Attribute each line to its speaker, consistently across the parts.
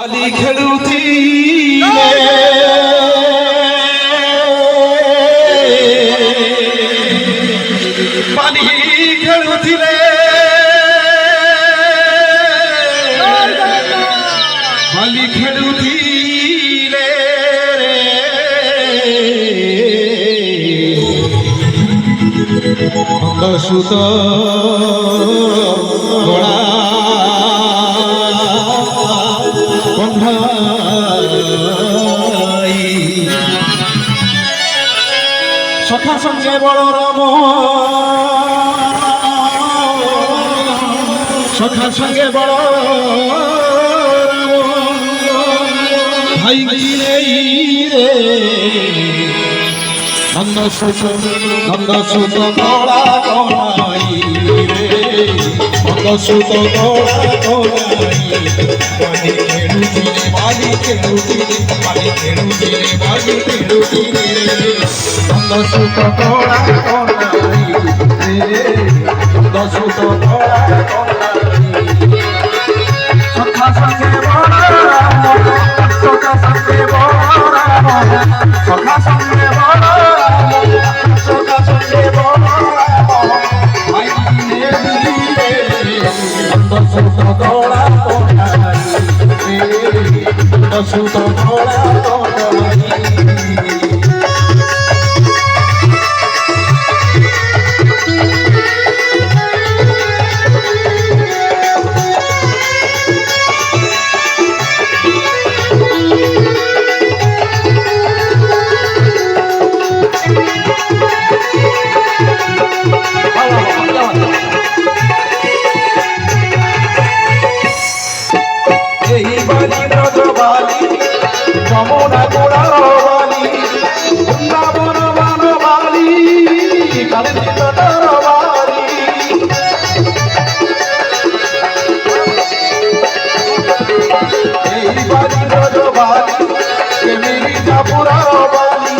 Speaker 1: ବାଲି ଖେଳୁଥିଲେ ବାଲି ଖେଳୁଥିଲେ ବାଲି ଖେଳୁଥିଲେ ସୁତ ଗଳା বন্ধাই সখা সঙ্গে বলরাম সখা সঙ্গে বলরাম ভাই রে নন্দ সুত গলা গলাই রে নন্দ সুত গলা গলাই বালি খেলুছিলে বালি খেলুছিলে বালি খেলুছিলে নন্দ সুত গলা গলাই রে নন্দ সুত গলা গলাই সখা সঙ্গে বলরাম সখা সঙ্গে বলরাম সখা সঙ্গে বলরাম সখা সঙ্গে বলরাম ভাই রে নন্দ সুত গলা গলাই নন্দ সুত গলা গলাই যমুনা গোড়ার বালি বৃন্দাবন বান বালি কালিন্দর বালি এই বালি রজ বালি মির্জাপুরার বালি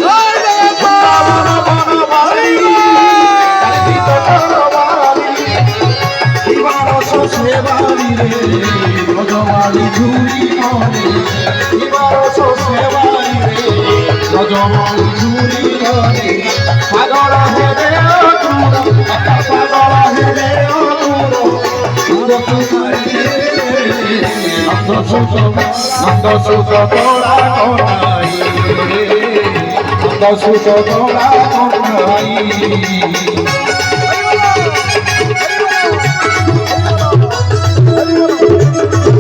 Speaker 1: বৃন্দাবন বান বালি কালিন্দর বালি এবার সে বালি রে রজবালি ঝুরি মনে রজমল ঝুরি ধরে পাগল হেবে পাগল হেবে নন্দ সুত তোরা করাই নন্দ সুত তোরা করাই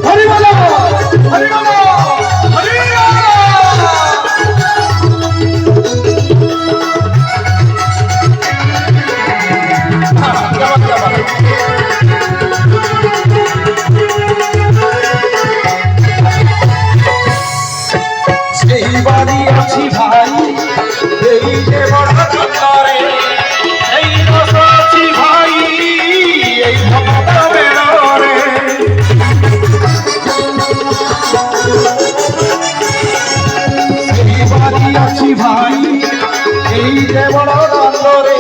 Speaker 1: হরি বল হরি বল সেই বাড়ি আছি ভাই এই যে বড় চন্দরে এই রস আছি ভাই এই ভক্ত বেড়রে সেই বাড়ি আছি ভাই এই যে বড় চন্দরে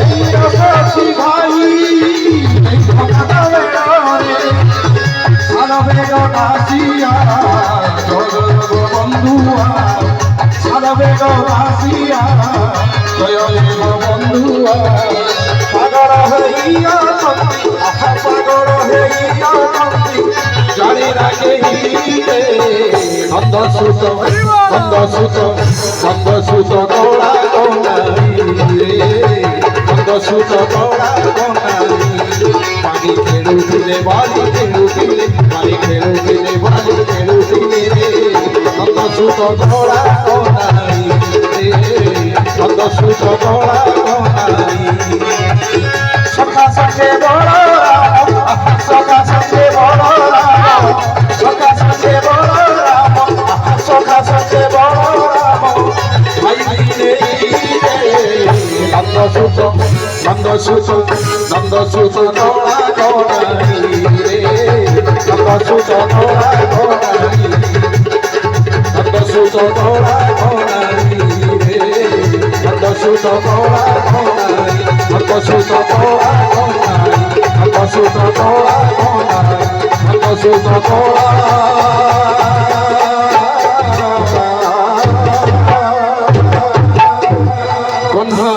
Speaker 1: এই রস আছি ভাই এই ভক্ত বেড়রে সারবে গাছিয়া বন্ধুয়া সারবে গাছিয়া জয় দেব বন্ধুয়া পাগল হইয়া পাগল হইয়া জানি রাখে নন্দ সুত গোড়া গলাই নন্দ সুত গোড়া গলাই পানি খেলুছিলে বালি খেলুছিলে বালি খেলুছিলে বালি খেলুছিলে রে নন্দ সুত গোড়া গলাই নন্দ সুত গোড়া গলাই সখা সঙ্গে বলরাম সখা সঙ্গে বলরাম সখা সঙ্গে বলরাম সখা সঙ্গে বলরাম ভাই রে নন্দ সুত গোড়া গলাই রে নন্দ সুত গোড়া গলাই নন্দ সুত গোড়া গলাই রে নন্দ সুত গোড়া গলাই নন্দ সুত গোড়া গলাই নন্দ সুত গোড়া গলাই নন্দ সুত গোড়া কন্যা